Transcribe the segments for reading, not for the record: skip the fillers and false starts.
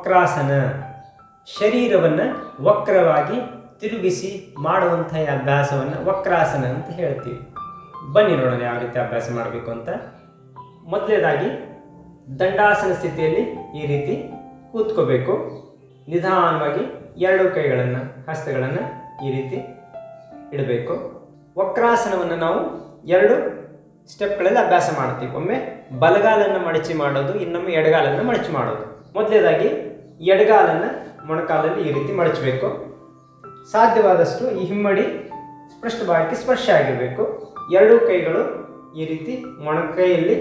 ವಕ್ರಾಸನ, ಶರೀರವನ್ನು ವಕ್ರವಾಗಿ ತಿರುಗಿಸಿ ಮಾಡುವಂತಹ ಅಭ್ಯಾಸವನ್ನು ವಕ್ರಾಸನ ಅಂತ ಹೇಳ್ತೀವಿ. ಬನ್ನಿ ನೋಡೋಣ ಯಾವ ರೀತಿ ಅಭ್ಯಾಸ ಮಾಡಬೇಕು ಅಂತ. ಮೊದಲನೇದಾಗಿ ದಂಡಾಸನ ಸ್ಥಿತಿಯಲ್ಲಿ ಈ ರೀತಿ ಕೂತ್ಕೋಬೇಕು. ನಿಧಾನವಾಗಿ ಎರಡು ಕೈಗಳನ್ನು, ಹಸ್ತಗಳನ್ನು ಈ ರೀತಿ ಇಡಬೇಕು. ವಕ್ರಾಸನವನ್ನು ನಾವು ಎರಡು ಸ್ಟೆಪ್ಗಳಲ್ಲಿ ಅಭ್ಯಾಸ ಮಾಡ್ತೀವಿ. ಒಮ್ಮೆ ಬಲಗಾಲನ್ನು ಮಡಚಿ ಮಾಡೋದು, ಇನ್ನೊಮ್ಮೆ ಎಡಗಾಲನ್ನು ಮಡಚಿ ಮಾಡೋದು. ಮೊದಲನೇದಾಗಿ ಎಡಗಾಲನ್ನು ಮೊಣಕಾಲಲ್ಲಿ ಈ ರೀತಿ ಮಡಚಬೇಕು. ಸಾಧ್ಯವಾದಷ್ಟು ಈ ಹಿಮ್ಮಡಿ ಸ್ಪಷ್ಟವಾಗಿ ಸ್ಪರ್ಶ ಆಗಿರಬೇಕು. ಎರಡೂ ಕೈಗಳು ಈ ರೀತಿ ಮೊಣಕೈಯಲ್ಲಿ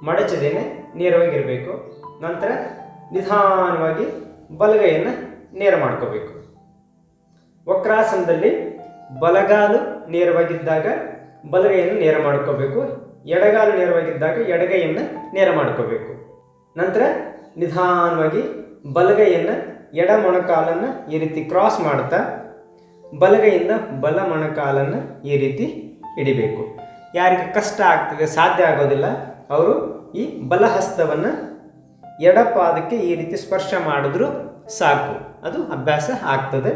ಮಡಚದೇನೆ ನೇರವಾಗಿರಬೇಕು. ನಂತರ ನಿಧಾನವಾಗಿ ಬಲಗೈಯನ್ನು ನೇರ ಮಾಡ್ಕೋಬೇಕು. ವಕ್ರಾಸನದಲ್ಲಿ ಬಲಗಾಲು ನೇರವಾಗಿದ್ದಾಗ ಬಲಗೈಯನ್ನು ನೇರ ಮಾಡ್ಕೋಬೇಕು. ಎಡಗಾಲು ನೇರವಾಗಿದ್ದಾಗ ಎಡಗೈಯನ್ನು ನೇರ ಮಾಡ್ಕೋಬೇಕು. ನಂತರ ನಿಧಾನವಾಗಿ ಬಲಗೈಯನ್ನು ಎಡ ಮೊಣಕಾಲನ್ನು ಈ ರೀತಿ ಕ್ರಾಸ್ ಮಾಡ್ತಾ ಬಲಗೈಯಿಂದ ಬಲ ಮೊಣಕಾಲನ್ನು ಈ ರೀತಿ ಹಿಡಿಬೇಕು. ಯಾರಿಗೆ ಕಷ್ಟ ಆಗ್ತದೆ, ಸಾಧ್ಯ ಆಗೋದಿಲ್ಲ, ಅವರು ಈ ಬಲಹಸ್ತವನ್ನು ಎಡಪಾದಕ್ಕೆ ಈ ರೀತಿ ಸ್ಪರ್ಶ ಮಾಡಿದ್ರೂ ಸಾಕು, ಅದು ಅಭ್ಯಾಸ ಆಗ್ತದೆ.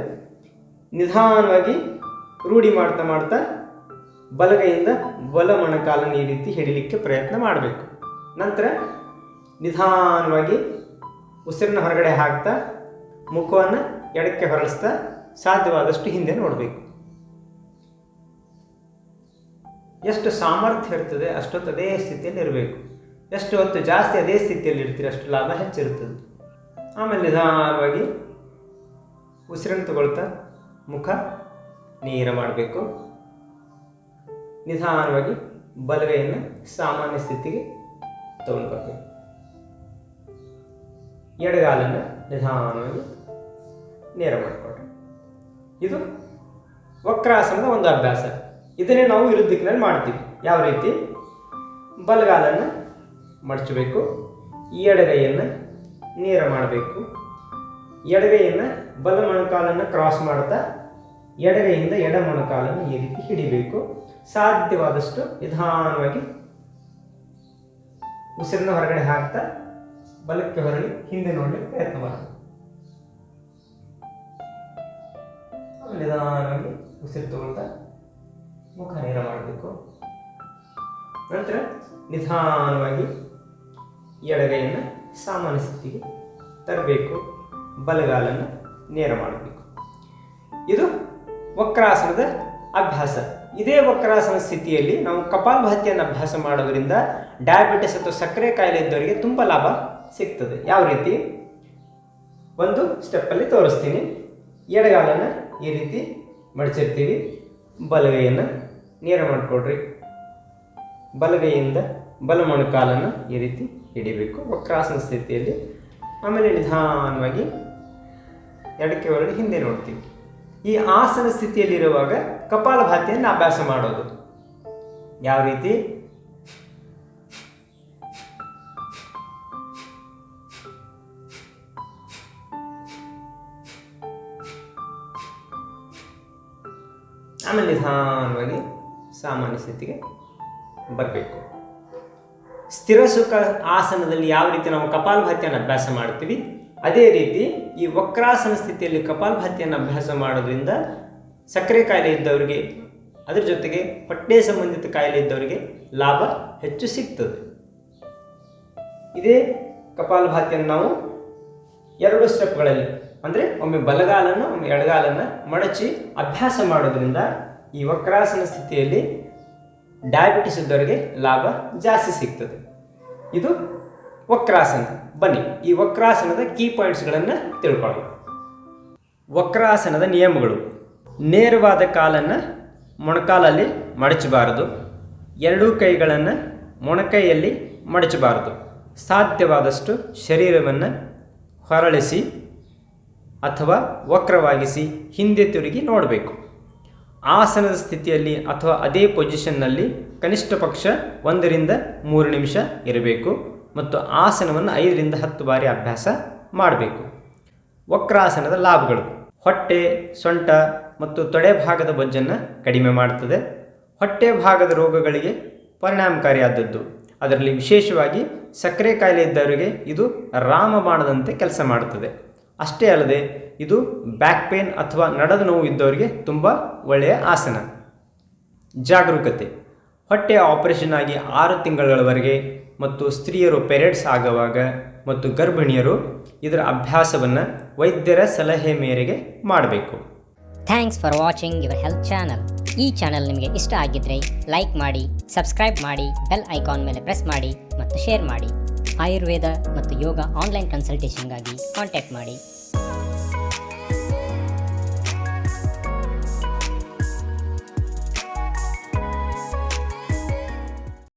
ನಿಧಾನವಾಗಿ ರೂಢಿ ಮಾಡ್ತಾ ಮಾಡ್ತಾ ಬಲಗೈಯಿಂದ ಬಲ ಮೊಣಕಾಲನ್ನು ಈ ರೀತಿ ಹಿಡಿಲಿಕ್ಕೆ ಪ್ರಯತ್ನ ಮಾಡಬೇಕು. ನಂತರ ನಿಧಾನವಾಗಿ ಉಸಿರನ್ನ ಹೊರಗಡೆ ಹಾಕ್ತಾ ಮುಖವನ್ನು ಎಡಕ್ಕೆ ಹೊರಳಿಸ್ತಾ ಸಾಧ್ಯವಾದಷ್ಟು ಹಿಂದೆ ನೋಡಬೇಕು. ಎಷ್ಟು ಸಾಮರ್ಥ್ಯ ಇರ್ತದೆ ಅಷ್ಟೊತ್ತು ಅದೇ ಸ್ಥಿತಿಯಲ್ಲಿ ಇರಬೇಕು. ಎಷ್ಟು ಹೊತ್ತು ಜಾಸ್ತಿ ಅದೇ ಸ್ಥಿತಿಯಲ್ಲಿ ಇರ್ತೀರಿ ಅಷ್ಟು ಲಾಭ ಹೆಚ್ಚಿರ್ತದೆ. ಆಮೇಲೆ ನಿಧಾನವಾಗಿ ಉಸಿರನ್ನು ತಗೊಳ್ತಾ ಮುಖ ನೇರ ಮಾಡಬೇಕು. ನಿಧಾನವಾಗಿ ಬಲಗೈಯನ್ನು ಸಾಮಾನ್ಯ ಸ್ಥಿತಿಗೆ ತಗೊಂಡು ಬರಬೇಕು. ಎಡಗಾಲನ್ನು ನಿಧಾನವಾಗಿ ನೇರ ಮಾಡಿಕೊಡ್ರಿ. ಇದು ವಕ್ರಾಸನದ ಒಂದು ಅಭ್ಯಾಸ. ಇದನ್ನೇ ನಾವು ವಿರುದ್ಧ ದಿಕ್ಕಿನಲ್ಲಿ ಮಾಡ್ತೀವಿ. ಯಾವ ರೀತಿ? ಬಲಗಾಲನ್ನು ಮಡಚಬೇಕು, ಎಡಗೈಯನ್ನು ನೇರ ಮಾಡಬೇಕು, ಎಡಗೈಯನ್ನು ಬಲ ಮೊಣಕಾಲನ್ನು ಕ್ರಾಸ್ ಮಾಡ್ತಾ ಎಡಗೈಯಿಂದ ಎಡ ಮೊಣಕಾಲನ್ನು ಈ ರೀತಿ ಹಿಡಿಬೇಕು. ಸಾಧ್ಯವಾದಷ್ಟು ನಿಧಾನವಾಗಿ ಉಸಿರನ್ನ ಹೊರಗಡೆ ಹಾಕ್ತಾ ಬಲಕ್ಕೆ ಹೊರಳಿ ಹಿಂದೆ ನೋಡಲಿಕ್ಕೆ ಪ್ರಯತ್ನ ಮಾಡಿ. ನಿಧಾನವಾಗಿ ಉಸಿರು ತಗೊಳ್ತಾ ಮುಖ ನೇರ ಮಾಡಬೇಕು. ನಂತರ ನಿಧಾನವಾಗಿ ಎಡಗೈಯನ್ನು ಸಾಮಾನ್ಯ ಸ್ಥಿತಿಗೆ ತರಬೇಕು, ಬಲಗಾಲನ್ನು ನೇರ ಮಾಡಬೇಕು. ಇದು ವಕ್ರಾಸನದ ಅಭ್ಯಾಸ. ಇದೇ ವಕ್ರಾಸನ ಸ್ಥಿತಿಯಲ್ಲಿ ನಾವು ಕಪಾಲಭಾತಿಯನ್ನು ಅಭ್ಯಾಸ ಮಾಡೋದ್ರಿಂದ ಡಯಾಬಿಟಿಸ್ ಅಥವಾ ಸಕ್ಕರೆ ಕಾಯಿಲೆ ಇದ್ದವರಿಗೆ ತುಂಬ ಲಾಭ ಸಿಗ್ತದೆ. ಯಾವ ರೀತಿ? ಒಂದು ಸ್ಟೆಪ್ಪಲ್ಲಿ ತೋರಿಸ್ತೀನಿ. ಎಡಗಾಲನ್ನು ಈ ರೀತಿ ಮಡಚಿರ್ತೀವಿ, ಬಲಗೈಯನ್ನು ನೇರ ಮಾಡಿಕೊಡ್ರಿ. ಬಲಗೈಯಿಂದ ಬಲ ಮೊಣಕಾಲನ್ನು ಈ ರೀತಿ ಹಿಡಿಬೇಕು ವಕ್ರಾಸನ ಸ್ಥಿತಿಯಲ್ಲಿ. ಆಮೇಲೆ ನಿಧಾನವಾಗಿ ಎಡಕ್ಕೆ ಹೊರಡಿ ಹಿಂದೆ ನೋಡ್ತೀವಿ. ಈ ಆಸನ ಸ್ಥಿತಿಯಲ್ಲಿರುವಾಗ ಕಪಾಲಭಾತಿಯನ್ನು ಅಭ್ಯಾಸ ಮಾಡೋದು. ಯಾವ ರೀತಿ? ಆಮೇಲೆ ನಿಧಾನವಾಗಿ ಸಾಮಾನ್ಯ ಸ್ಥಿತಿಗೆ ಬರಬೇಕು. ಸ್ಥಿರ ಸುಖ ಆಸನದಲ್ಲಿ ಯಾವ ರೀತಿ ನಾವು ಕಪಾಲಭಾತಿಯನ್ನು ಅಭ್ಯಾಸ ಮಾಡ್ತೀವಿ, ಅದೇ ರೀತಿ ಈ ವಕ್ರಾಸನ ಸ್ಥಿತಿಯಲ್ಲಿ ಕಪಾಲಭಾತಿಯನ್ನು ಅಭ್ಯಾಸ ಮಾಡೋದ್ರಿಂದ ಸಕ್ಕರೆ ಕಾಯಿಲೆ ಇದ್ದವರಿಗೆ, ಅದರ ಜೊತೆಗೆ ಹೊಟ್ಟೆ ಸಂಬಂಧಿತ ಕಾಯಿಲೆ ಇದ್ದವರಿಗೆ ಲಾಭ ಹೆಚ್ಚು ಸಿಗ್ತದೆ. ಇದೇ ಕಪಾಲಭಾತಿಯನ್ನು ನಾವು ಎರಡು ಸ್ಟೆಪ್ಗಳಲ್ಲಿ, ಅಂದರೆ ಒಮ್ಮೆ ಬಲಗಾಲನ್ನು ಒಮ್ಮೆ ಎಡಗಾಲನ್ನು ಮಡಚಿ ಅಭ್ಯಾಸ ಮಾಡೋದ್ರಿಂದ ಈ ವಕ್ರಾಸನ ಸ್ಥಿತಿಯಲ್ಲಿ ಡಯಾಬಿಟಿಸ್ ಇದ್ದವರಿಗೆ ಲಾಭ ಜಾಸ್ತಿ ಸಿಗ್ತದೆ. ಇದು ವಕ್ರಾಸನ. ಬನ್ನಿ ಈ ವಕ್ರಾಸನದ ಕೀ ಪಾಯಿಂಟ್ಸ್ಗಳನ್ನು ತಿಳ್ಕೊಳ್ಳೋಣ. ವಕ್ರಾಸನದ ನಿಯಮಗಳು: ನೇರವಾದ ಕಾಲನ್ನು ಮೊಣಕಾಲಲ್ಲಿ ಮಡಚಬಾರದು, ಎರಡೂ ಕೈಗಳನ್ನು ಮೊಣಕೈಯಲ್ಲಿ ಮಡಚಬಾರದು, ಸಾಧ್ಯವಾದಷ್ಟು ಶರೀರವನ್ನು ಹೊರಳಿಸಿ ಅಥವಾ ವಕ್ರವಾಗಿಸಿ ಹಿಂದೆ ತಿರುಗಿ ನೋಡಬೇಕು. ಆಸನದ ಸ್ಥಿತಿಯಲ್ಲಿ ಅಥವಾ ಅದೇ ಪೊಸಿಷನ್ನಲ್ಲಿ ಕನಿಷ್ಠ ಪಕ್ಷ 1 ರಿಂದ 3 ನಿಮಿಷ ಇರಬೇಕು ಮತ್ತು ಆಸನವನ್ನು 5 ರಿಂದ 10 ಬಾರಿ ಅಭ್ಯಾಸ ಮಾಡಬೇಕು. ವಕ್ರಾಸನದ ಲಾಭಗಳು: ಹೊಟ್ಟೆ, ಸೊಂಟ ಮತ್ತು ತೊಡೆ ಭಾಗದ ಬೊಜ್ಜನ್ನು ಕಡಿಮೆ ಮಾಡುತ್ತದೆ. ಹೊಟ್ಟೆ ಭಾಗದ ರೋಗಗಳಿಗೆ ಪರಿಣಾಮಕಾರಿಯಾದದ್ದು. ಅದರಲ್ಲಿ ವಿಶೇಷವಾಗಿ ಸಕ್ಕರೆ ಕಾಯಿಲೆ ಇದ್ದವರಿಗೆ ಇದು ರಾಮಬಾಣದಂತೆ ಕೆಲಸ ಮಾಡುತ್ತದೆ. ಅಷ್ಟೇ ಅಲ್ಲದೆ ಇದು ಬ್ಯಾಕ್ ಪೇನ್ ಅಥವಾ ನಡದ ನೋವು ಇದ್ದವರಿಗೆ ತುಂಬ ಒಳ್ಳೆಯ ಆಸನ. ಜಾಗರೂಕತೆ: ಹೊಟ್ಟೆಯ ಆಪರೇಷನ್ ಆಗಿ 6 ತಿಂಗಳವರೆಗೆ ಮತ್ತು ಸ್ತ್ರೀಯರು ಪೆರಿಯಡ್ಸ್ ಆಗುವಾಗ ಮತ್ತು ಗರ್ಭಿಣಿಯರು ಇದರ ಅಭ್ಯಾಸವನ್ನು ವೈದ್ಯರ ಸಲಹೆ ಮೇರೆಗೆ ಮಾಡಬೇಕು. Thanks for watching your health channel. ಈ ಚಾನಲ್ ನಿಮಗೆ ಇಷ್ಟ ಆಗಿದ್ದರೆ ಲೈಕ್ ಮಾಡಿ, ಸಬ್ಸ್ಕ್ರೈಬ್ ಮಾಡಿ, ಬೆಲ್ ಐಕಾನ್ ಮೇಲೆ ಪ್ರೆಸ್ ಮಾಡಿ ಮತ್ತು ಶೇರ್ ಮಾಡಿ. ಆಯುರ್ವೇದ ಮತ್ತು ಯೋಗ ಆನ್ಲೈನ್ ಕನ್ಸಲ್ಟೇಷನ್ಗಾಗಿ ಕಾಂಟ್ಯಾಕ್ಟ್ ಮಾಡಿ.